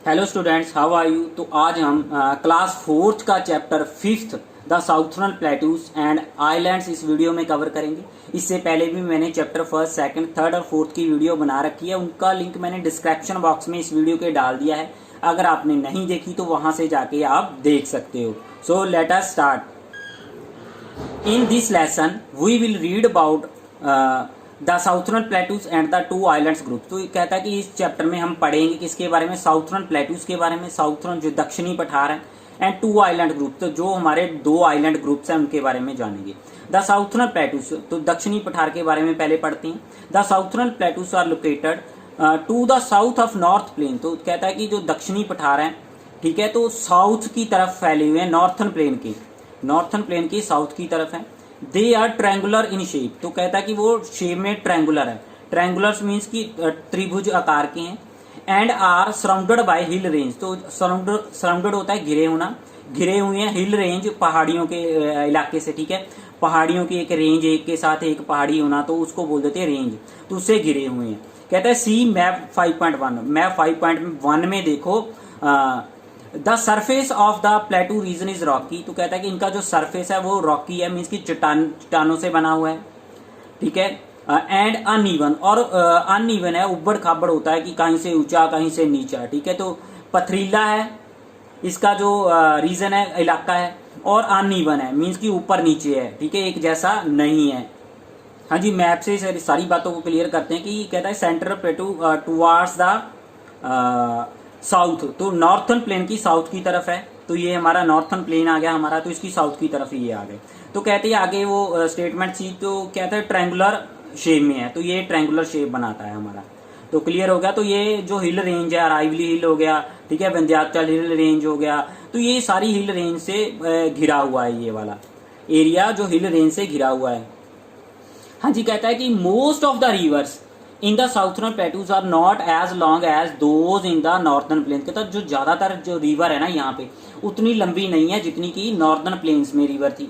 Hello students, how are you. तो आज हम क्लास फोर्थ का chapter fifth the southern plateaus and islands इस वीडियो में कवर करेंगे। इससे पहले भी मैंने चैप्टर फर्स्ट, सेकंड, थर्ड और फोर्थ की वीडियो बना रखी है। उनका लिंक मैंने डिस्क्रिप्शन बॉक्स में इस वीडियो के डाल दिया है। अगर आपने नहीं देखी तो वहां से जाके आप देख सकते हो। So let us start. In this lesson, we will read about the southern plateaus and the two islands group. तो कहता है कि इस चैप्टर में हम पढ़ेंगे किसके बारे में, साउथर्न प्लेटूज के बारे में, साउथर्न जो दक्षिणी पठार है, एंड टू आइलैंड ग्रुप, तो जो हमारे दो आइलैंड ग्रुप्स हैं उनके बारे में जानेंगे। द साउथर्न प्लेटूज, तो दक्षिणी पठार के बारे में पहले पढ़ते हैं। The southern plateaus are located to the south of north plain. तो कहता है कि जो दक्षिणी पठार है, ठीक है, तो साउथ की तरफ फैले हुए हैं, नॉर्थन प्लेन की साउथ की तरफ है। They are triangular in shape. तो कहता है कि वो शेप में ट्रायंगुलर है। ट्रायंगुलर मीन्स की त्रिभुज आकार के हैं। And are surrounded by hill range. तो सराउंडेड होता है घिरे होना, घिरे हुए हैं। हिल रेंज पहाड़ियों के इलाके से, ठीक है, पहाड़ियों की एक रेंज, एक के साथ एक पहाड़ी होना, तो उसको बोल देते हैं रेंज। तो उससे घिरे हुए हैं। कहता है सी मैप 5.1। मैप 5.1 में देखो, the surface of the plateau region is rocky. तो कहता है कि इनका जो सरफेस है वो रॉकी है, मीन्स की चट्टानों से बना हुआ है, ठीक है। एंड अनइवन, और अनइवन है, उबड़ खाबड़ होता है कि कहीं से ऊंचा कहीं से नीचा, ठीक है। तो पथरीला है इसका जो रीजन है, इलाका है, और अनइवन है, मीन्स की ऊपर नीचे है, ठीक है, एक जैसा नहीं है। हाँ जी, मैप से सारी बातों को क्लियर करते हैं कि कहता है सेंट्रल प्लेटू टुवार्ड्स द साउथ। तो नॉर्थन प्लेन की साउथ की तरफ है। तो ये हमारा नॉर्थन प्लेन आ गया हमारा, तो इसकी साउथ की तरफ ये आ गए। तो कहते हैं आगे वो स्टेटमेंट सी, तो कहते हैं ट्रायंगुलर शेप में है, तो ये ट्रायंगुलर शेप बनाता है हमारा। तो क्लियर हो गया। तो ये जो हिल रेंज है, अराइवली हिल हो गया, ठीक है, विंध्याचल हिल रेंज हो गया, तो ये सारी हिल रेंज से घिरा हुआ है, ये वाला एरिया जो हिल रेंज से घिरा हुआ है। हाँ जी, कहता है कि most of the rivers in the southern plateaus are not as long as those in the northern plain. कहता है जो ज्यादातर जो रिवर है ना यहाँ पे, उतनी लंबी नहीं है जितनी की नॉर्दर्न प्लेन्स में रिवर थी।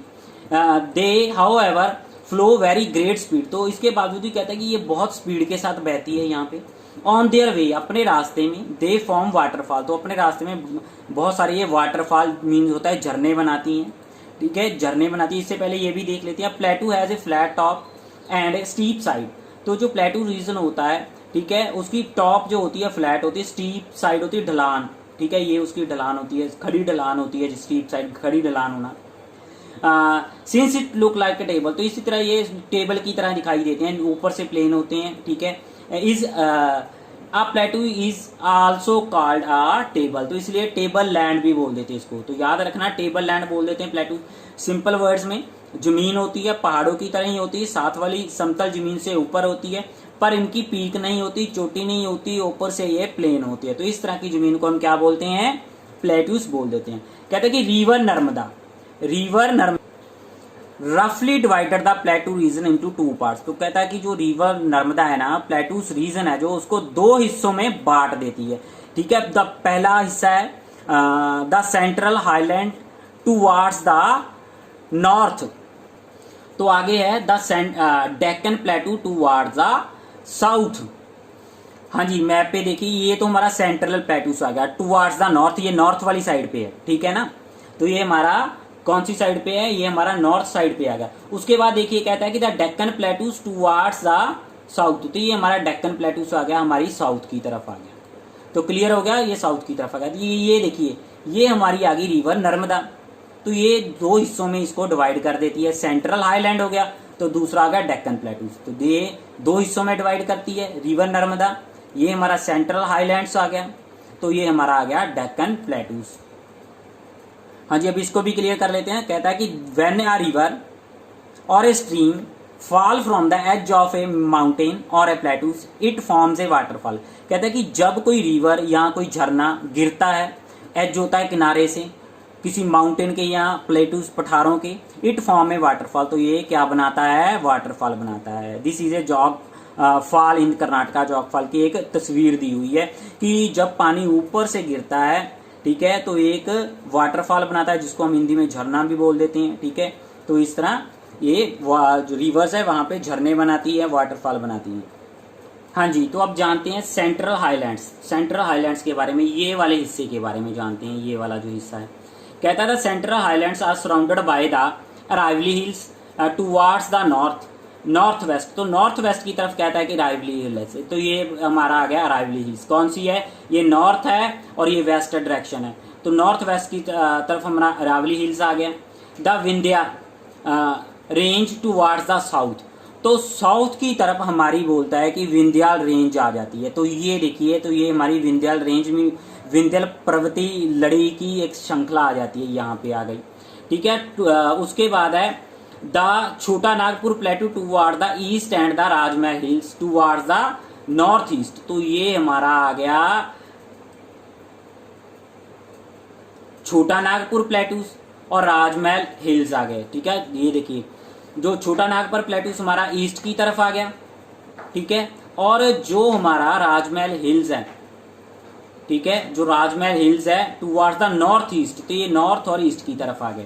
They however flow very great speed. तो इसके बावजूद भी कहता है कि ये बहुत स्पीड के साथ बहती है यहाँ पे। ऑन देयर वे, अपने रास्ते में, दे फॉर्म वाटरफॉल। तो अपने रास्ते में बहुत सारे ये वाटरफॉल मीन होता है झरने बनाती हैं, ठीक है, झरने बनाती है। इससे पहले ये भी देख लेते हैं, प्लेटू has a flat top and steep side. तो जो प्लेटू रीजन होता है, ठीक है, उसकी टॉप जो होती है फ्लैट होती है, स्टीप साइड होती है ढलान, ठीक है, ये उसकी ढलान होती है, खड़ी ढलान होती है, स्टीप साइड खड़ी ढलान होना। Since it look like a table, तो इसी तरह ये टेबल की तरह दिखाई देते हैं, ऊपर से प्लेन होते हैं, ठीक है। Is a प्लेटू is also called a table. तो इसलिए टेबल लैंड भी बोल देते हैं इसको। तो याद रखना, टेबल लैंड बोल देते हैं प्लेटू। सिंपल वर्ड्स में जमीन होती है पहाड़ों की तरह ही होती है, साथ वाली समतल जमीन से ऊपर होती है, पर इनकी पीक नहीं होती, चोटी नहीं होती, ऊपर से ये प्लेन होती है। तो इस तरह की जमीन को हम क्या बोलते हैं, प्लेटूस बोल देते हैं। कहते हैं कि रिवर नर्मदा रफली divided the plateau region into two parts. तो कहता है कि जो रिवर नर्मदा है ना, प्लेटूस रीजन है जो, उसको दो हिस्सों में बांट देती है, ठीक है। द पहला हिस्सा है the central highland towards the north. तो आगे है the Deccan प्लेटू towards the south. हाँ जी, मैप पे देखिए, ये तो हमारा सेंट्रल प्लेटूस आ गया, टूवार्ड्स द नॉर्थ, ये नॉर्थ वाली साइड पे है, ठीक है ना। तो ये हमारा कौन सी साइड पे है, ये हमारा नॉर्थ साइड पे आ गया। उसके बाद देखिए कहता है कि the Deccan plateaus towards the south. तो ये हमारा डेक्कन प्लेटूस आ गया, हमारी साउथ की तरफ आ गया। तो क्लियर हो गया, ये साउथ की तरफ आ गया। ये देखिए, ये हमारी आ गई रिवर नर्मदा। तो ये दो हिस्सों में इसको डिवाइड कर देती है। सेंट्रल हाईलैंड हो गया, तो दूसरा आ गया डेक्कन प्लेटूस। तो ये दो हिस्सों में डिवाइड करती है रिवर नर्मदा। ये हमारा सेंट्रल हाईलैंड्स आ गया, तो ये हमारा आ गया डेक्कन प्लेटूस। हाँ जी, अब इसको भी क्लियर कर लेते हैं। कहता है कि व्हेन अ रिवर और a stream fall from the edge of a mountain और a plateaus it forms a waterfall. कहता है कि जब कोई रिवर या कोई झरना गिरता है, एज होता है किनारे से, किसी माउंटेन के या प्लेटूस पठारों के, इट फॉर्म ए वाटरफॉल। तो ये क्या बनाता है, वाटरफॉल बनाता है। This is a jog fall in Karnataka. Jog fall की एक तस्वीर दी हुई है कि जब पानी ऊपर से गिरता है, ठीक है, तो एक वाटरफॉल बनाता है, जिसको हम हिंदी में झरना भी बोल देते हैं, ठीक है। तो इस तरह ये जो रिवर्स है वहां पे झरने बनाती है, वाटरफॉल बनाती है। हाँ जी, तो अब जानते हैं सेंट्रल हाईलैंड्स। सेंट्रल हाईलैंड्स के बारे में, ये वाले हिस्से के बारे में जानते हैं। ये वाला जो हिस्सा है, कहता था central highlands are surrounded by the Aravali hills towards the north west. तो नॉर्थ वेस्ट की तरफ कहता है कि अरावली हिल्स है, तो ये हमारा आ गया अरावली हिल्स। कौन सी है? ये नॉर्थ है और ये वेस्ट डायरेक्शन है, तो नॉर्थ वेस्ट की तरफ हमारा अरावली हिल्स आ गया। The Vindhya range towards the south, तो साउथ की तरफ हमारी बोलता है कि विंध्याल रेंज आ जाती है। तो ये देखिए, तो ये हमारी विंध्याल रेंज में विंध्याल पर्वतीय लड़ी की एक श्रृंखला आ जाती है, यहाँ पे आ गई। ठीक है, उसके बाद है the Chota Nagpur प्लेटू toward the east and the Rajmahal hills toward the north east. तो ये हमारा आ गया छोटा नागपुर प्लेटूस और राजमहल हिल्स आ गए। ठीक है, ये देखिए, जो छोटा नागपुर प्लेटूस हमारा ईस्ट की तरफ आ गया। ठीक है, और जो हमारा राजमहल हिल्स है, ठीक है, जो राजमहल हिल्स है टुवार्ड्स द नॉर्थ ईस्ट, तो ये नॉर्थ और ईस्ट की तरफ आ गए।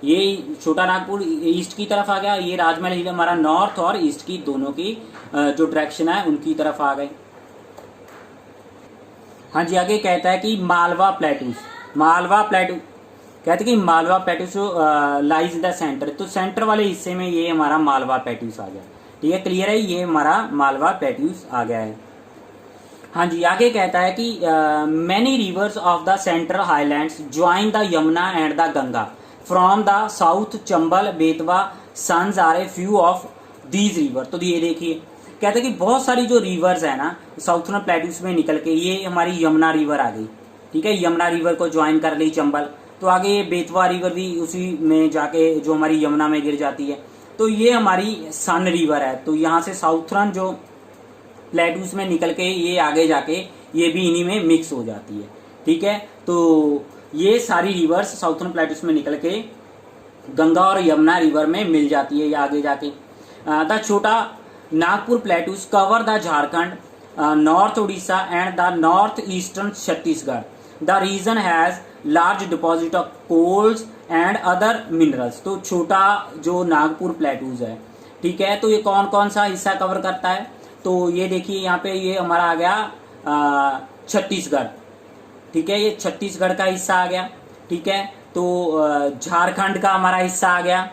ये छोटा नागपुर ईस्ट की तरफ आ गया, ये राजमहल हिल हमारा नॉर्थ और ईस्ट की दोनों की जो डायरेक्शन है उनकी तरफ आ गए। हाँ जी, आगे कहता है कि मालवा प्लेटूस, मालवा प्लेटू कहते हैं कि Malwa plateaus lies in the centre, तो सेंटर वाले हिस्से में ये हमारा मालवा प्लेटूस आ गया। ठीक है, क्लियर है, ये हमारा मालवा प्लेटूस आ गया है। हाँ जी, आगे कहता है कि many rivers of the central highlands join the Yamuna and the Ganga from the south, Chambal, Betwa, sons are a few of these river. तो ये देखिए, कहते हैं कि बहुत सारी जो रिवर्स है ना साउथर्न प्लेटूस में निकल के, ये हमारी यमुना रिवर आ गई। ठीक है, यमुना रिवर को ज्वाइन कर ली चंबल, तो आगे ये बेतवा रिवर भी उसी में जाके जो हमारी यमुना में गिर जाती है। तो ये हमारी सन रिवर है, तो यहाँ से साउथर्न जो प्लेटूस में निकल के ये आगे जाके ये भी इन्हीं में मिक्स हो जाती है। ठीक है, तो ये सारी रिवर्स साउथर्न प्लेटूस में निकल के गंगा और यमुना रिवर में मिल जाती है ये आगे जाके। The Chota Nagpur plateaus cover the Jharkhand, north Orissa and the north eastern Chhattisgarh. The region has large deposit of coals and other minerals. तो छोटा जो नागपुर प्लेटूज है, ठीक है, तो ये कौन कौन सा हिस्सा कवर करता है? तो ये देखिए, यहाँ पे ये हमारा आ गया छत्तीसगढ़। ठीक है, ये छत्तीसगढ़ का हिस्सा आ गया। ठीक है, तो झारखंड का हमारा हिस्सा आ गया,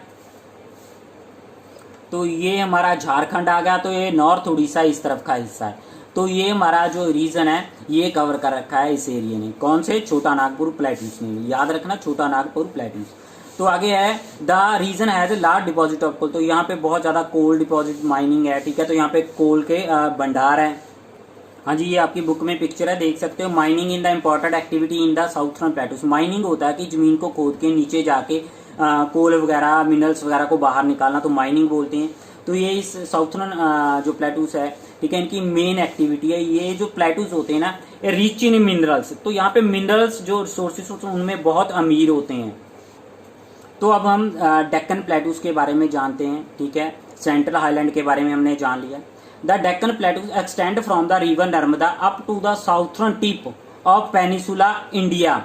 तो ये हमारा झारखंड आ गया। तो ये नॉर्थ उड़ीसा इस तरफ का हिस्सा है, तो ये हमारा जो रीजन है ये कवर कर रखा है इस एरिया ने। कौन से? छोटा नागपुर प्लेटूस ने, याद रखना, छोटा नागपुर प्लेटूस। तो आगे है the region has large deposit of coal, तो यहाँ पे बहुत ज्यादा कोल डिपॉजिट माइनिंग है। ठीक है, तो यहाँ पे कोल के भंडार है। हाँ जी, ये आपकी बुक में पिक्चर है, देख सकते हो। Mining in the important activity in the southern plateaus. Mining होता है कि जमीन को खोद के नीचे जाके कोल वगैरह, मिनरल्स वगैरह को बाहर निकालना, तो माइनिंग बोलते हैं। तो ये इस साउथर्न जो प्लेटूस है, ठीक है, इनकी मेन एक्टिविटी है। ये जो प्लेटूस होते हैं ना, ये रिच इन मिनरल्स, तो यहाँ पे मिनरल्स जो रिसोर्सेज होते हैं उनमें बहुत अमीर होते हैं। तो अब हम डेक्कन प्लेटूस के बारे में जानते हैं। ठीक है, सेंट्रल हाईलैंड के बारे में हमने जान लिया। The Deccan plateaus extend from the river Narmada up to the southern tip of peninsula India.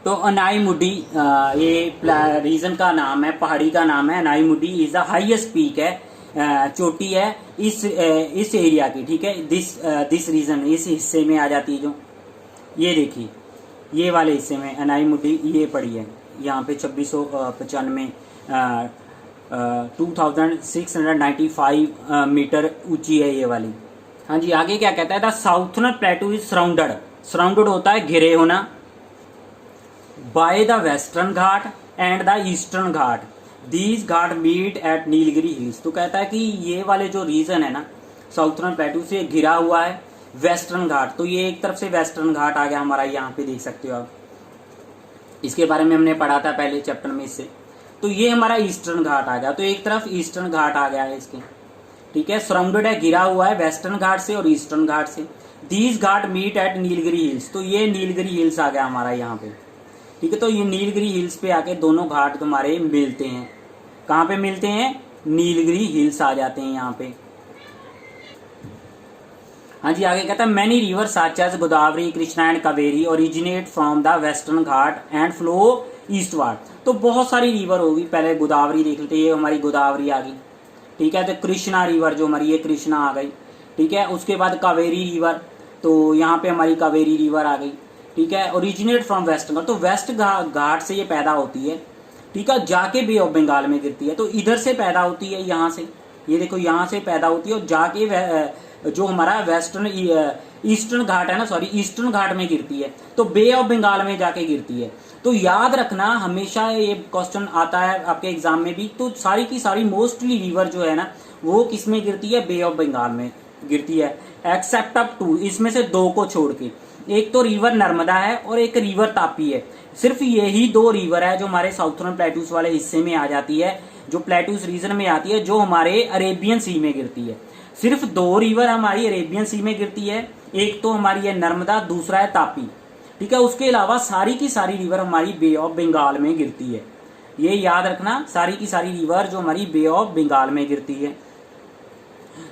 तो अनाईमुडी ये रीजन का नाम है, पहाड़ी का नाम है। Anaimudi is the highest peak है, चोटी है इस एरिया की। ठीक है, दिस रीजन इस हिस्से में आ जाती है। जो ये देखिए, ये वाले हिस्से में अनाईमुडी ये पड़ी है, यहाँ पे 2695 2695 मीटर ऊंची है ये वाली। हाँ जी, आगे क्या कहता है? The southern plateau is surrounded, surrounded होता है घिरे होना, by the western ghat and the eastern ghat. These ghat meet at Nilgiri hills. तो कहता है कि ये वाले जो रीजन है ना साउथर्न प्लेटू से घिरा हुआ है वेस्टर्न घाट, तो ये एक तरफ से वेस्टर्न घाट आ गया हमारा, यहाँ पे देख सकते हो आप। इसके बारे में हमने पढ़ा था पहले चैप्टर में इससे। तो ये हमारा ईस्टर्न घाट आ गया, तो एक तरफ ईस्टर्न घाट आ गया है इसके। ठीक है, सराउंडेड है, घिरा हुआ है वेस्टर्न घाट से और ईस्टर्न घाट से। These ghat meet at Nilgiri hills, तो ये नीलगिरी हिल्स आ गया हमारा यहाँ पे। ठीक है, तो ये नीलगिरी हिल्स पे आके दोनों घाट तुम्हारे मिलते हैं। कहाँ पे मिलते हैं? नीलगिरी हिल्स आ जाते हैं यहाँ पे। हाँ जी, आगे कहता है many river such as Godavari, Krishna and Kaveri originate from the western ghat and flow eastward. तो बहुत सारी रिवर होगी, पहले गोदावरी देख लेते हैं, ये हमारी गोदावरी आ गई। ठीक है, तो कृष्णा रिवर जो हमारी, ये कृष्णा आ गई। ठीक है। उसके बाद कावेरी रिवर, तो यहाँ पे हमारी कावेरी रिवर आ गई, ठीक है। ओरिजिनेट फ्रॉम वेस्ट घाट, तो वेस्ट घाट से ये पैदा होती है, ठीक है, जाके बे ऑफ बंगाल में गिरती है। तो इधर से पैदा होती है, यहाँ से, ये देखो यहाँ से पैदा होती है और जाके जो हमारा वेस्टर्न ईस्टर्न घाट है ना, सॉरी ईस्टर्न घाट में गिरती है, तो बे ऑफ बंगाल में जाके गिरती है। तो याद रखना हमेशा ये क्वेश्चन आता है आपके एग्जाम में भी। तो सारी की सारी मोस्टली रिवर जो है ना वो किस में गिरती है, बे ऑफ बंगाल में गिरती है, एक्सेप्ट अप टू, इसमें से दो को छोड़ के। एक तो रिवर नर्मदा है और एक रिवर तापी है। सिर्फ यही दो रिवर है जो हमारे साउथर्न प्लेटूस वाले हिस्से में आ जाती है, जो प्लेटूस रीजन में आती है, जो हमारे अरेबियन सी में गिरती है। सिर्फ दो रिवर हमारी अरेबियन सी में गिरती है, एक तो हमारी है नर्मदा, दूसरा है तापी, ठीक है। उसके अलावा सारी की सारी रिवर हमारी बे ऑफ बंगाल में गिरती है, ये याद रखना, सारी की सारी रिवर जो हमारी बे ऑफ बंगाल में गिरती है।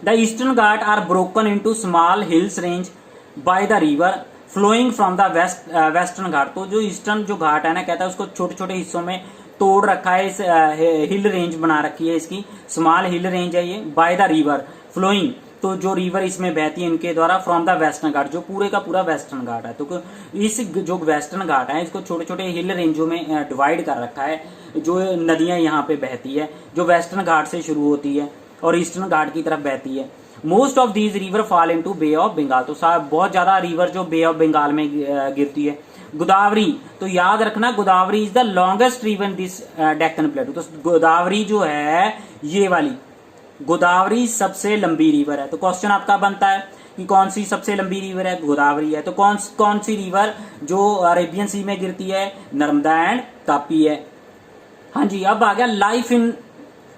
The eastern Ghat are broken into small hills range by the river flowing from the western Ghat. तो जो ईस्टर्न जो घाट है ना, कहता है उसको छोटे छोटे हिस्सों में तोड़ रखा है, इस हिल रेंज बना रखी है, इसकी स्मॉल हिल रेंज है ये, बाय द रिवर फ्लोइंग, तो जो रिवर इसमें बहती है इनके द्वारा, फ्रॉम द वेस्टर्न घाट, जो पूरे का पूरा वेस्टर्न घाट है। तो इस जो वेस्टर्न घाट है इसको छोटे छोटे हिल रेंजों में डिवाइड कर रखा है, जो नदियां यहाँ पे बहती है, जो वेस्टर्न घाट से शुरू होती है और ईस्टर्न घाट की तरफ बहती है। Most of these river fall into bay of Bengal, तो बहुत ज्यादा रिवर जो बे ऑफ बंगाल में गिरती है। गोदावरी, तो याद रखना Godavari is the longest river in this Deccan प्लेटू। तो गोदावरी जो है ये वाली गोदावरी सबसे लंबी रिवर है। तो क्वेश्चन आपका बनता है कि कौन सी सबसे लंबी रिवर है, गोदावरी है। तो कौन सी रिवर जो अरेबियन सी में गिरती है, नर्मदा एंड तापी है। हाँ जी, अब आ गया लाइफ इन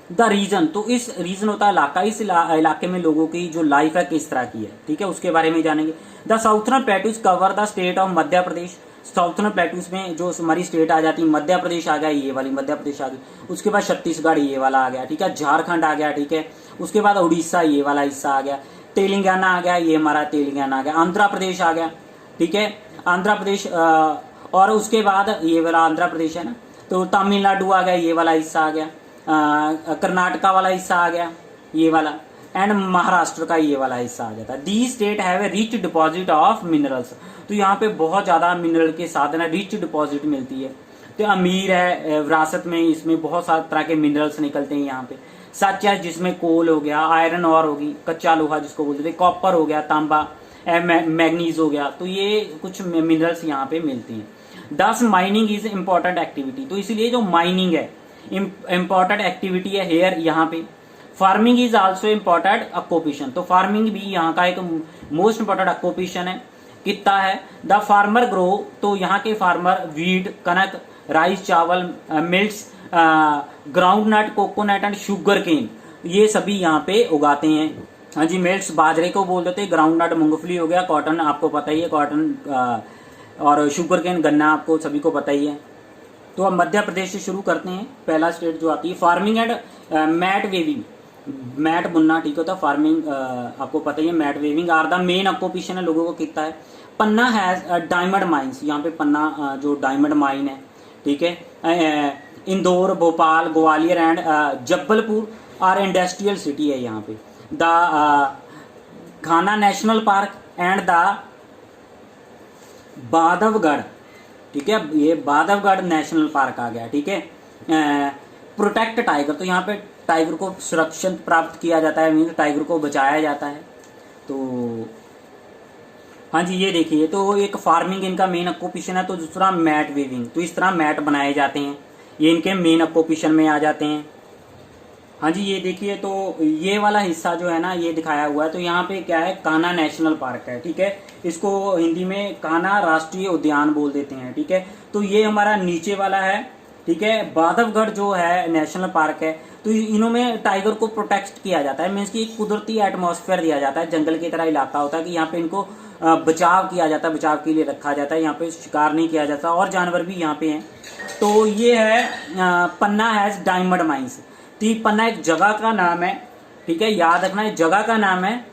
द रीजन। तो इस रीजन होता है इलाका, इस इलाके में लोगों की जो लाइफ है किस तरह की है, ठीक है, उसके बारे में जानेंगे। The southern plateaus cover the state of Madhya Pradesh. Southern plateaus में जो हमारी स्टेट आ जाती है, मध्य प्रदेश आ गया, ये वाली मध्य प्रदेश आ गई, उसके बाद छत्तीसगढ़ ये वाला आ गया, ठीक है, झारखंड आ गया, ठीक है, उसके बाद उड़ीसा ये वाला हिस्सा आ गया, तेलंगाना आ गया, ये हमारा तेलंगाना आ गया, आंध्र प्रदेश आ गया, ठीक है, आंध्र प्रदेश, और उसके बाद ये वाला आंध्र प्रदेश है ना, तो तमिलनाडु आ गया, ये वाला हिस्सा आ गया, कर्नाटका वाला हिस्सा आ गया ये वाला, एंड महाराष्ट्र का ये वाला हिस्सा आ जाता है। दी state have a rich deposit of minerals. तो यहाँ पे बहुत ज्यादा मिनरल के साथ ना रिच डिपॉजिट मिलती है, तो अमीर है विरासत में, इसमें बहुत सारे तरह के मिनरल्स निकलते हैं यहाँ पे, सच है जिसमें कोल हो गया, आयरन और होगी, कच्चा लोहा जिसको बोलते थे, कॉपर हो गया, तांबा, मैग्नीज हो गया, तो ये कुछ मिनरल्स यहाँ पे मिलती हैं। दस माइनिंग इज इम्पोर्टेंट एक्टिविटी, तो इसलिए जो माइनिंग है इम्पोर्टेंट एक्टिविटी है हेयर यहाँ पे। Farming is also important occupation, तो फार्मिंग भी यहाँ का एक मोस्ट इम्पोर्टेंट ऑक्यूपेशन है। कितना है, द फार्मर ग्रो, तो यहाँ के फार्मर वीट, कनक, राइस, चावल, millets, ground nut, coconut and sugar cane, ये सभी यहाँ पे उगाते हैं। हाँ जी, मिल्ट्स बाजरे को बोल देते हैं, ग्राउंड नट मूंगफली हो गया, कॉटन आपको पता ही है, कॉटन, और शुगर केन गन्ना आपको सभी को पता ही है। तो अब मध्य प्रदेश से शुरू करते हैं। पहला स्टेट जो आती है, farming and mat weaving, mat बुनना, ठीक होता है, फार्मिंग आपको पता ही है, mat weaving are the main occupation है, लोगों को कितना है। पन्ना हैज डायमंड माइंस, यहाँ पे पन्ना जो डायमंड माइन है, ठीक है, Indore, Bhopal, Gwalior and Jabalpur are industrial city है यहाँ पे। The Kanha national park and the Bandhavgarh, ठीक है, ये बांधवगढ़ नेशनल पार्क आ गया, ठीक है। प्रोटेक्ट टाइगर, तो यहाँ पे टाइगर को सुरक्षित प्राप्त किया जाता है, मीन्स टाइगर को बचाया जाता है। तो हाँ जी, ये देखिए, तो एक फार्मिंग इनका मेन ऑक्यूपेशन है, तो दूसरा मैट वीविंग, तो इस तरह मैट बनाए जाते हैं, ये इनके मेन ऑक्यूपेशन में आ जाते हैं। हाँ जी, ये देखिए, तो ये वाला हिस्सा जो है ना ये दिखाया हुआ है, तो यहाँ पे क्या है, कान्हा नेशनल पार्क है, ठीक है, इसको हिंदी में कान्हा राष्ट्रीय उद्यान बोल देते हैं, ठीक है। तो ये हमारा नीचे वाला है, ठीक है, बांधवगढ़ जो है नेशनल पार्क है, तो इन्हों में टाइगर को प्रोटेक्ट किया जाता है, मीन्स की कुदरती एटमॉस्फेयर दिया जाता है, जंगल की तरह इलाका होता है कि यहाँ पे इनको बचाव किया जाता है, बचाव के लिए रखा जाता है, यहाँ पे शिकार नहीं किया जाता, और जानवर भी यहाँ पे हैं। तो ये है पन्ना हैज डायमंड माइंस, तो पन्ना एक जगह का नाम है, ठीक है, याद रखना है, जगह का नाम है,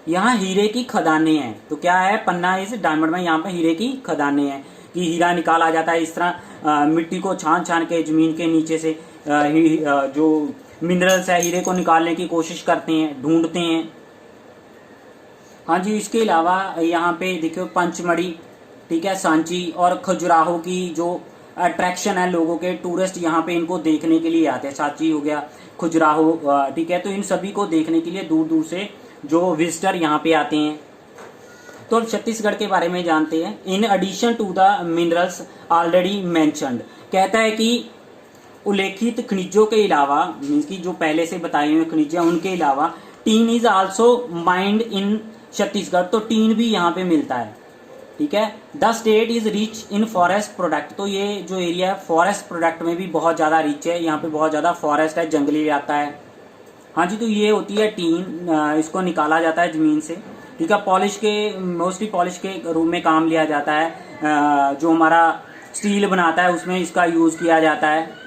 यहाँ हीरे की खदानें हैं। तो क्या है, पन्ना इज डायमंड में, यहाँ पे हीरे की खदानें हैं कि हीरा निकाला जाता है, इस तरह मिट्टी को छान छान के जमीन के नीचे से जो मिनरल्स है हीरे को निकालने की कोशिश करते हैं, ढूंढते हैं। हाँ जी, इसके अलावा यहाँ पे देखियो पंचमढ़ी, ठीक है, सांची और खजुराहो की जो अट्रैक्शन है लोगों के, टूरिस्ट यहाँ पे इनको देखने के लिए आते हैं। सांची हो गया, खजुराहो, ठीक है, तो इन सभी को देखने के लिए दूर दूर से जो विजिटर यहाँ पे आते हैं। तो अब छत्तीसगढ़ के बारे में जानते हैं। In addition to the minerals already mentioned, कहता है कि उल्लेखित खनिजों के अलावा, मीन्स की जो पहले से बताए हुए खनिज हैं उनके अलावा, tin is also mind in Chhattisgarh, तो टीन भी यहाँ पे मिलता है, ठीक है। The state is rich in forest product, तो ये जो एरिया है फॉरेस्ट प्रोडक्ट में भी बहुत ज़्यादा रिच है, यहाँ पे बहुत ज़्यादा फॉरेस्ट है, जंगली इलाका है। हाँ जी, तो ये होती है टीन, इसको निकाला जाता है ज़मीन से, ठीक है। पॉलिश के, मोस्टली पॉलिश के रूप में काम लिया जाता है, जो हमारा स्टील बनाता है उसमें इसका यूज़ किया जाता है।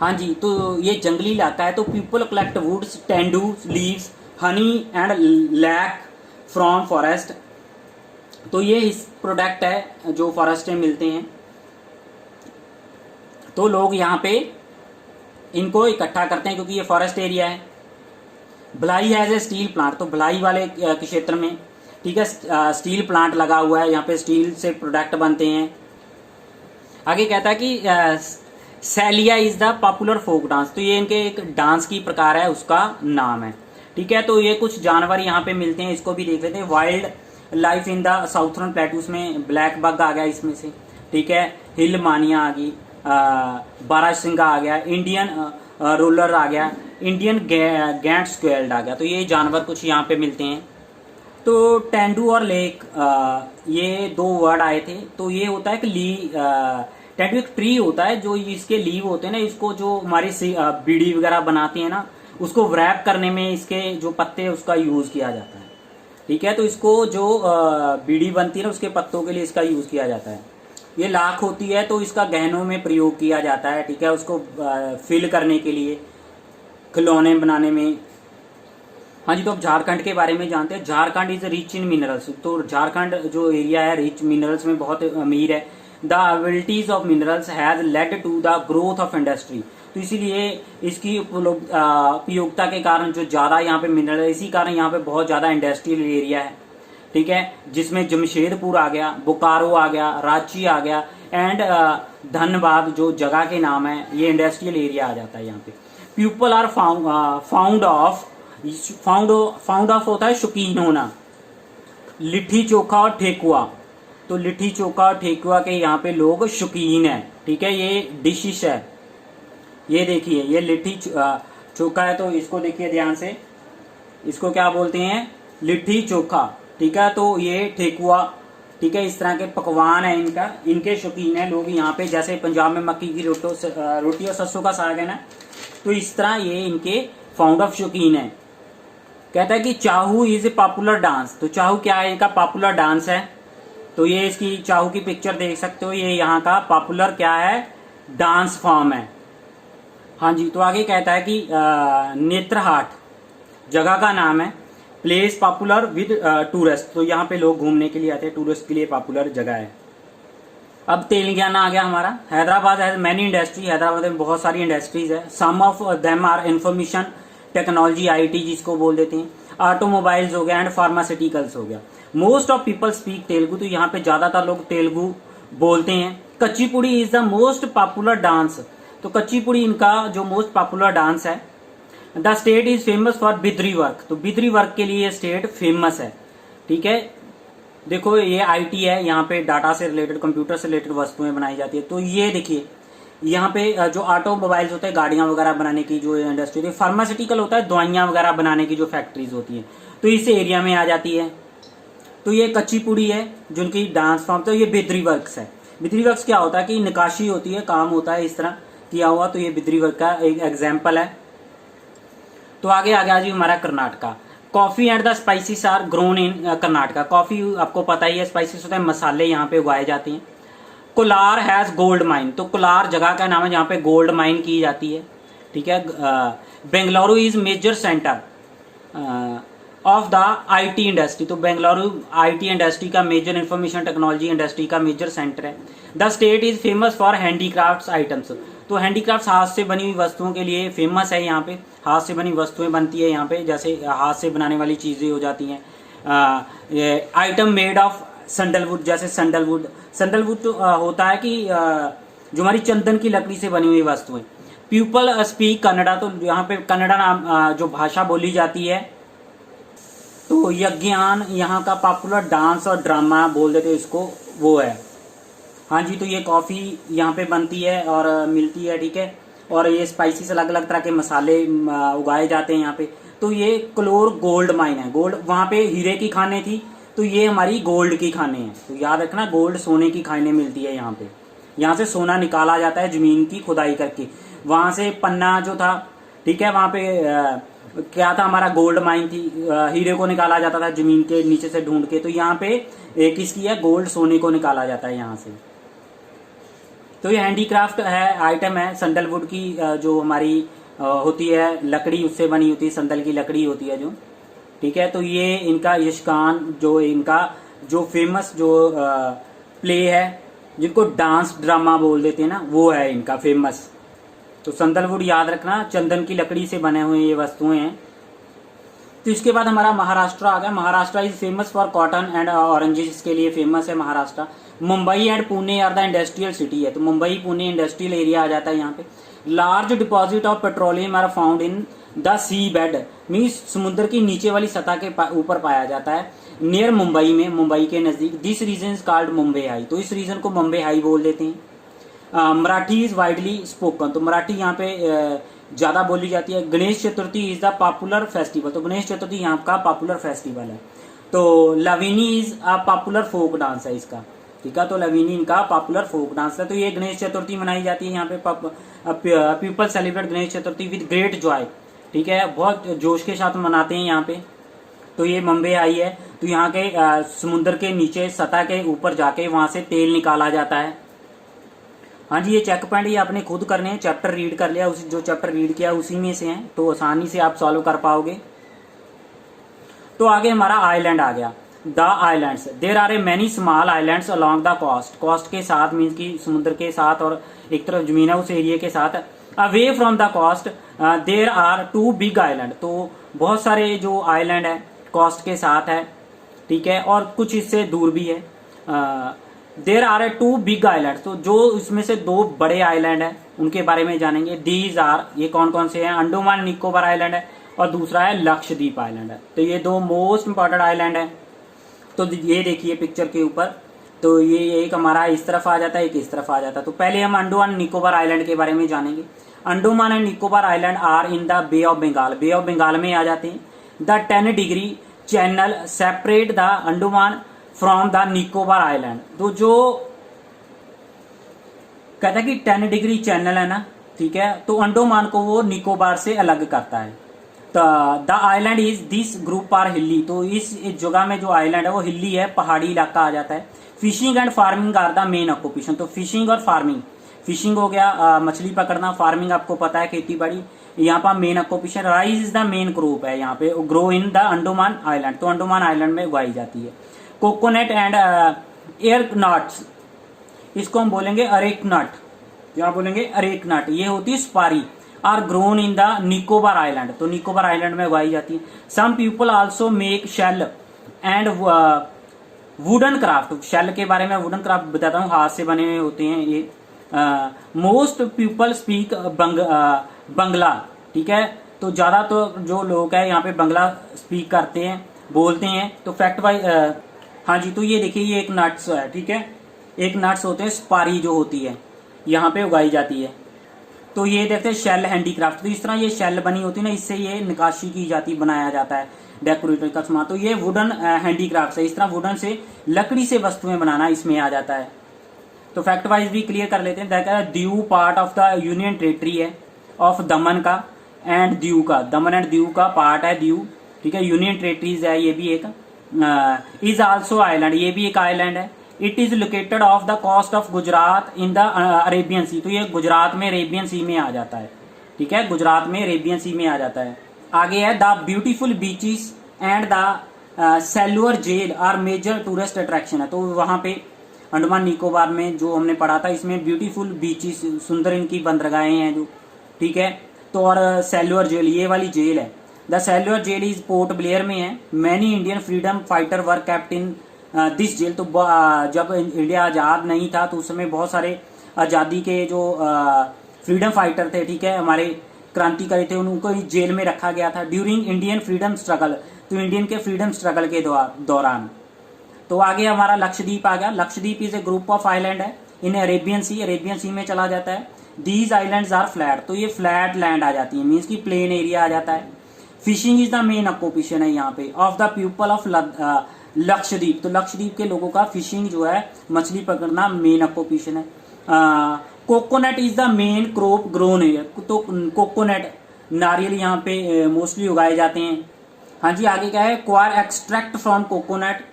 हाँ जी, तो ये जंगली इलाका है, तो people collect woods, tendu, leaves, honey and lac from forest, तो ये इस प्रोडक्ट है जो फॉरेस्ट में मिलते हैं। तो लोग यहाँ पे इनको इकट्ठा करते हैं क्योंकि ये फॉरेस्ट एरिया है। Bhilai has a steel plant, तो भिलाई वाले क्षेत्र में, ठीक है, स्टील प्लांट लगा हुआ है, यहाँ पे स्टील से प्रोडक्ट बनते हैं। आगे कहता है कि Saila is the popular folk dance, तो ये इनके एक डांस की प्रकार है, उसका नाम है, ठीक है। तो ये कुछ जानवर यहाँ पे मिलते हैं, इसको भी देख लेते हैं। Wild life in the southern plateaus में ब्लैक बग आ गया इसमें से, ठीक है, हिल मानिया आ गई, बारासिंगा आ गया, इंडियन रोलर आ गया, इंडियन गैंट स्क्वेल्ड आ गया, तो ये जानवर कुछ यहाँ पे मिलते हैं। तो टेंडू और लेक, ये दो वर्ड आए थे, तो ये होता है कि टेंडू एक ट्री होता है, जो इसके लीव होते हैं ना, इसको जो हमारी बीड़ी वगैरह बनाते हैं ना, उसको व्रैप करने में इसके जो पत्ते हैं उसका यूज किया जाता है, ठीक है। तो इसको जो बीड़ी बनती है ना, उसके पत्तों के लिए इसका यूज किया जाता है। ये लाख होती है, तो इसका गहनों में प्रयोग किया जाता है, ठीक है, उसको फिल करने के लिए, खिलौने बनाने में। हाँ जी, तो अब झारखंड के बारे में जानते हैं। Jharkhand is rich in minerals, तो झारखंड जो एरिया है रिच मिनरल्स में बहुत अमीर है। The availabilities of minerals has led to the growth of industry, तो इसीलिए इसकी उपयोगिता के कारण जो ज़्यादा यहाँ पे मिनरल है, इसी कारण यहाँ पे बहुत ज़्यादा इंडस्ट्रियल एरिया है, ठीक है, जिसमें जमशेदपुर आ गया, बोकारो आ गया, रांची आ गया एंड धनबाद जो जगह के नाम है, ये इंडस्ट्रियल एरिया आ जाता है यहाँ पे। पीपल आर फाउंड ऑफ होता है शौकीन होना, लिट्टी चोखा और ठेकुआ, तो लिट्टी चोखा और ठेकुआ के यहाँ पे लोग शौकीन है, ठीक है। ये डिशेस है, ये देखिए, ये लिट्टी चोखा है, तो इसको देखिए ध्यान से, इसको क्या बोलते हैं, लिट्टी चोखा, ठीक है। तो ये ठेकुआ, ठीक है, इस तरह के पकवान है इनके शौकीन है लोग यहाँ पे। जैसे पंजाब में मक्की की रोटी और सरसों का साग है ना, तो इस तरह ये इनके फाउंड ऑफ शौकीन है। कहता है कि चाहू इज ए पॉपुलर डांस, तो चाहू क्या है, इनका पॉपुलर डांस है। तो ये इसकी चाहू की पिक्चर देख सकते हो, ये यहाँ का पॉपुलर क्या है, डांस फॉर्म है। हाँ जी, तो आगे कहता है कि नेत्रहाट जगह का नाम है, प्लेस पॉपुलर विद टूरिस्ट, तो यहाँ पे लोग घूमने के लिए आते हैं, टूरिस्ट के लिए पॉपुलर जगह है। अब तेलंगाना आ गया हमारा। Hyderabad has many industry, Hyderabad में बहुत सारी इंडस्ट्रीज है। Some of them are information technology, IT जिसको बोल देते हैं, ऑटोमोबाइल्स हो गया एंड फार्मास्यूटिकल्स हो गया। Most of people speak Telugu, तो यहाँ पे ज्यादातर लोग तेलुगु बोलते हैं। Kuchipudi is the most popular dance, तो कच्चीपुड़ी इनका जो मोस्ट पॉपुलर डांस है। The state is famous for Bidri work, तो बिद्री वर्क के लिए स्टेट फेमस है, ठीक है। देखो ये आईटी है, यहाँ पे डाटा से रिलेटेड, कंप्यूटर से रिलेटेड वस्तुएं बनाई जाती है। तो ये देखिए यहाँ पे जो ऑटोमोबाइल्स होते हैं, गाड़ियां वगैरह बनाने की जो इंडस्ट्री होती है, फार्मास्यूटिकल होता है, दवाइयां वगैरह बनाने की जो फैक्ट्रीज होती है, तो इस एरिया में आ जाती है। तो ये कच्चीपुड़ी है जिनकी डांस फॉर्म, तो ये बिद्री वर्क्स है। बिद्री वर्क्स क्या होता है कि नक्काशी होती है, काम होता है इस तरह किया हुआ, तो ये बिद्री वर्क का एक एग्जाम्पल है। तो आगे आ गया जी हमारा Karnataka. Coffee and the spices are grown in Karnataka, coffee आपको पता ही है, स्पाइसेस होते हैं, मसाले यहाँ पे उगाए जाते हैं। कोलार हैज गोल्ड माइन, तो कोलार जगह का नाम है जहाँ पे गोल्ड माइन की जाती है, ठीक है। Bengaluru is major centre of the IT industry, तो बेंगलुरु आईटी इंडस्ट्री का, मेजर इंफॉर्मेशन टेक्नोलॉजी इंडस्ट्री का मेजर सेंटर है। The state is famous for handicrafts items, तो हैंडीक्राफ्ट हाथ से बनी हुई वस्तुओं के लिए फेमस है। यहाँ पे हाथ से बनी वस्तुएं बनती है यहाँ पे, जैसे हाथ से बनाने वाली चीज़ें हो जाती हैं। आइटम मेड ऑफ सैंडलवुड, जैसे सैंडलवुड तो होता है कि जो हमारी चंदन की लकड़ी से बनी हुई वस्तुएं। पीपल स्पीक कन्नड़ा, तो यहाँ पे कन्नड़ा नाम जो भाषा बोली जाती है। तो यज्ञान यहाँ का पॉपुलर डांस और ड्रामा बोल देते हैं इसको, वो है। हाँ जी, तो ये कॉफ़ी यहाँ पे बनती है और मिलती है, ठीक है। और ये स्पाइसीज अलग अलग तरह के मसाले उगाए जाते हैं यहाँ पे। तो ये क्लोर गोल्ड माइन है। गोल्ड, वहाँ पे हीरे की खानें थी, तो ये हमारी गोल्ड की खानें हैं। तो याद रखना, गोल्ड सोने की खानें मिलती है यहाँ पे। यहाँ से सोना निकाला जाता है जमीन की खुदाई करके। वहाँ से पन्ना जो था, ठीक है, वहाँ पे क्या था, हमारा गोल्ड माइन थी, हीरे को निकाला जाता था जमीन के नीचे से ढूंढ के। तो यहाँ पे किसकी है, गोल्ड, सोने को निकाला जाता है यहाँ से। तो ये हैंडीक्राफ्ट है, आइटम है सैंडलवुड की, जो हमारी होती है लकड़ी, उससे बनी होती है, संदल की लकड़ी होती है जो, ठीक है। तो ये इनका यशगान, जो इनका जो फेमस जो प्ले है, जिनको डांस ड्रामा बोल देते हैं ना, वो है इनका फेमस। तो सैंडलवुड याद रखना, चंदन की लकड़ी से बने हुए ये वस्तुएं हैं। तो इसके बाद हमारा महाराष्ट्र आ गया। Maharashtra is famous for cotton and oranges के लिए फेमस है Maharashtra. Mumbai and Pune are the industrial city है, तो मुंबई पुणे इंडस्ट्रियल एरिया आ जाता है यहाँ पे। Large deposit of petroleum are found in the sea bed, means समुद्र की नीचे वाली सतह के ऊपर पाया जाता है, नियर मुंबई में, मुंबई के नजदीक। This region is called Mumbai high, तो इस रीजन को मुंबई हाई बोल देते हैं। मराठी इज वाइडली स्पोकन, तो मराठी यहाँ पे ज्यादा बोली जाती है। Ganesh Chaturthi is the popular festival, तो गणेश चतुर्थी यहाँ का पॉपुलर फेस्टिवल है। तो Lavani is a popular folk dance है इसका, ठीक है। तो लवीनी इनका पॉपुलर फोक डांस है। तो ये गणेश चतुर्थी मनाई जाती है यहाँ पे। People celebrate Ganesh Chaturthi with great Joy, ठीक है, बहुत जोश के साथ मनाते हैं यहाँ पे। तो ये मुंबई आई है। तो यहाँ के समुद्र के नीचे सतह के ऊपर जाके वहां से तेल निकाला जाता है। हाँ जी, ये चेक पॉइंट ये आपने खुद करने हैं, चैप्टर रीड कर लिया, उसी जो चैप्टर रीड किया उसी में से हैं, तो आसानी से आप सॉल्व कर पाओगे। तो आगे हमारा आइलैंड आ गया। The islands, there are a many small islands along the coast, coast के साथ मीन्स की समुद्र के साथ, और एक तरफ जमीन है उस एरिया के साथ। Away from the coast there are 2 big island, तो बहुत सारे जो आइलैंड है कोस्ट के साथ है, ठीक है, और कुछ इससे दूर भी है। There are a 2 big island, तो जो इसमें से 2 बड़े आइलैंड है उनके बारे में जानेंगे। दीज आर, ये कौन कौन से हैं, अंडमान निकोबार आइलैंड है और दूसरा है लक्षद्वीप आइलैंड है। तो ये 2 मोस्ट इंपॉर्टेंट आइलैंड है। तो ये देखिए पिक्चर के ऊपर, तो ये एक हमारा इस तरफ आ जाता है, एक इस तरफ आ जाता है। तो पहले हम अंडमान निकोबार आइलैंड के बारे में जानेंगे। Andaman and Nicobar island are in the bay of Bengal, bay of Bengal में आ जाते हैं। The 10 degree channel separate the Andaman from the Nicobar island, तो जो कहता है कि 10 डिग्री चैनल है ना, ठीक है, तो अंडमान को वो निकोबार से अलग करता है। The island is this group are hilly, तो इस जगह में जो आइलैंड है वो हिली है, पहाड़ी इलाका आ जाता है। Fishing and farming are the main occupation, तो फिशिंग और फार्मिंग, फिशिंग हो गया मछली पकड़ना, फार्मिंग आपको पता है खेती बाड़ी, यहाँ पर main occupation. Rice is the main crop है यहाँ पे, grow in the Andaman island, तो अंडमान आइलैंड में उगाई जाती है। कोकोनट एंड एयर नट्स, इसको हम बोलेंगे अरेक नट, यहाँ बोलेंगे अरेक नट, ये होती है सुपारी। Are grown in the Nicobar island, तो निकोबार आइलैंड में उगाई जाती है। Some people also make shell and wooden craft, shell के बारे में, वुडन क्राफ्ट बताता हूँ, हाथ से बने हुए होते हैं ये। मोस्ट पीपल स्पीक बंगला, ठीक है, तो ज्यादा तो जो लोग है यहाँ पे बंगला स्पीक करते हैं, बोलते हैं। तो फैक्ट वाइज हाँ जी, तो ये देखिए ये एक नट्स है, ठीक है, एक नट्स होते हैं, सुपारी जो होती है यहाँ पे उगाई जाती है। तो ये देखते हैं शेल हैंडीक्राफ्ट, तो इस तरह ये शेल बनी होती है ना, इससे ये निकाशी की जाती, बनाया जाता है डेकोरेटर का सामान। तो ये वुडन हैंडीक्राफ्ट है, इस तरह वुडन से, लकड़ी से वस्तुएं बनाना इसमें आ जाता है। तो फैक्ट वाइज भी क्लियर कर लेते हैं। देखा Diu part of the union territory है ऑफ दमन का एंड दीव का, दमन एंड दीव का पार्ट है दीव, ठीक है, यूनियन टेरिटरीज है ये भी एक। इज आल्सो आइलैंड, ये भी एक आइलैंड है। It is located off the coast of Gujarat in the Arabian Sea, तो ये गुजरात में अरेबियन सी में आ जाता है, ठीक है, गुजरात में अरेबियन सी में आ जाता है। आगे है the beautiful beaches and the Cellular Jail are major tourist attraction है, तो वहां पे अंडमान निकोबार में जो हमने पढ़ा था, इसमें ब्यूटीफुल बीचेस, सुंदर इनकी बंदरगाहें हैं जो, ठीक है। तो और सेल्युलर जेल, ये वाली जेल है, the cellular jail is Port Blair में है। Many Indian freedom fighter were kept in this jail. तो जब इंडिया आज़ाद नहीं था तो उस समय बहुत सारे आज़ादी के जो फ्रीडम फाइटर थे, ठीक है, हमारे क्रांतिकारी थे, उनको इस जेल में रखा गया था ड्यूरिंग इंडियन फ्रीडम स्ट्रगल। तो इंडियन के फ्रीडम स्ट्रगल के दौरान। तो आगे हमारा लक्षद्वीप आ गया। Lakshadweep is a group of island है इन अरेबियन सी में चला जाता है। दीज आइलैंड्स आर फ्लैट, तो ये फ्लैट लैंड आ जाती है, मीन्स की प्लेन एरिया आ जाता है। Fishing is the main occupation है यहाँ पे of the people of Lakshadweep. तो लक्षद्वीप के लोगों का फिशिंग जो है, मछली पकड़ना मेन ऑक्यूपेशन है। Coconut is the main crop grown है। तो कोकोनट, नारियल यहाँ पे मोस्टली उगाए जाते हैं। हाँ जी, आगे क्या है, coir extract from coconut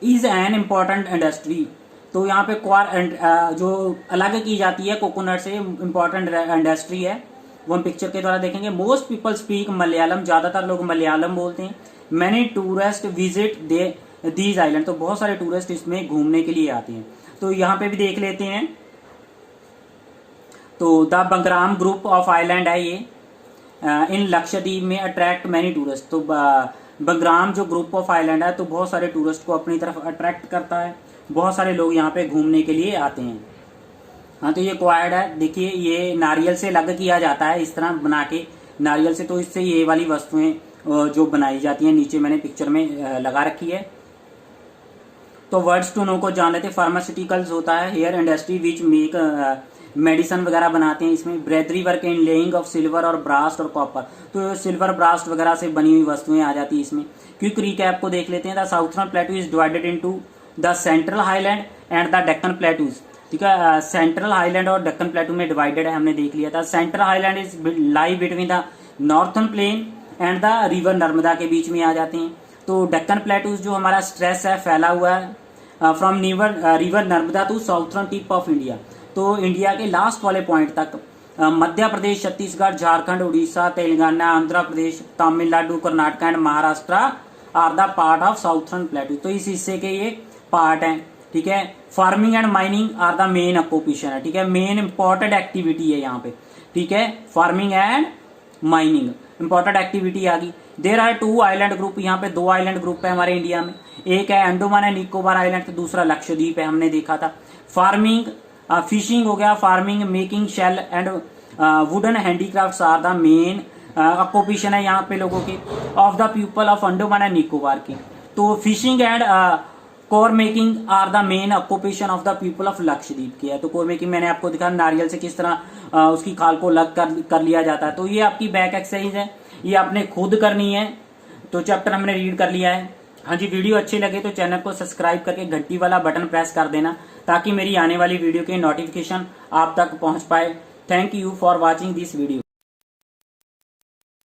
is an important industry. तो यहाँ पे क्वार जो अलग की जाती है कोकोनट से, इम्पॉर्टेंट इंडस्ट्री है, वो हम पिक्चर के द्वारा देखेंगे। मोस्ट पीपल स्पीक मलयालम, ज्यादातर लोग मलयालम बोलते हैं। Many tourist visit these island, तो बहुत सारे टूरिस्ट इसमें घूमने के लिए आते हैं। तो यहाँ पे भी देख लेते हैं। तो द बंगराम ग्रुप ऑफ आइलैंड है ये इन लक्षद्वीप में, अट्रैक्ट मैनी टूरिस्ट। तो बंगराम जो ग्रुप ऑफ आइलैंड है, तो बहुत सारे टूरिस्ट को अपनी तरफ अट्रैक्ट करता है, बहुत सारे लोग यहाँ पे घूमने के लिए आते हैं। हाँ, तो ये क्वाड है, देखिए ये नारियल से अलग किया जाता है, इस तरह बना के नारियल से। तो इससे ये वाली वस्तुएं जो बनाई जाती हैं, नीचे मैंने पिक्चर में लगा रखी है। तो वर्ड्स टू नो को जान लेते। फार्मास्यूटिकल्स होता है, here industry which make medicine वगैरह बनाते हैं इसमें। Bidri work in laying of silver और ब्रास्ट और कॉपर, तो सिल्वर ब्रास्ट वगैरह से बनी हुई वस्तुएं आ जाती है इसमें। क्विक रिकैप को देख लेते हैं। The southern plateau is divided into the central highland and the Deccan plateaus, ठीक है। सेंट्रल हाईलैंड और डेक्कन प्लेटू में डिवाइडेड है, हमने देख लिया था। Central highland is lie between the northern plain and the river Narmada के बीच में आ जाते हैं। तो डेक्कन प्लेटूज जो हमारा स्ट्रेस है फैला हुआ है from river Narmada to southern tip of India. तो इंडिया के लास्ट वाले पॉइंट तक Madhya Pradesh, Chhattisgarh, Jharkhand, Orissa, Telangana, Andhra Pradesh, Tamil Nadu, Karnataka and Maharashtra are the part of southern plateau. तो इस हिस्से के ये पार्ट हैं, ठीक है। Farming and mining are the main occupation है, ठीक है, मेन इंपॉर्टेंट एक्टिविटी है यहाँ पे, ठीक है। Farming and mining important activity आ गई। There are two island group, यहाँ पे दो आइलैंड ग्रुप है हमारे इंडिया में। एक है अंडमान एंड निकोबार आइलैंड, तो दूसरा लक्षद्वीप है, हमने देखा था। फार्मिंग, फिशिंग हो गया, farming, making shell and wooden handicrafts are the main occupation है यहाँ पे लोगों के of the people of Andaman and Nicobar के। तो fishing and coir making are the main occupation of the people of Lakshadweep की है। तो कोर मेकिंग मैंने आपको दिखा, नारियल से किस तरह उसकी खाल को अलग कर लिया जाता है। तो ये आपकी बैक एक्सरसाइज है, ये आपने खुद करनी है। तो चैप्टर हमने रीड कर लिया है। हाँ जी, वीडियो अच्छी लगे तो चैनल को सब्सक्राइब करके घंटी वाला बटन प्रेस कर देना, ताकि मेरी आने वाली वीडियो की नोटिफिकेशन आप तक पहुंच पाए। Thank you for watching this video.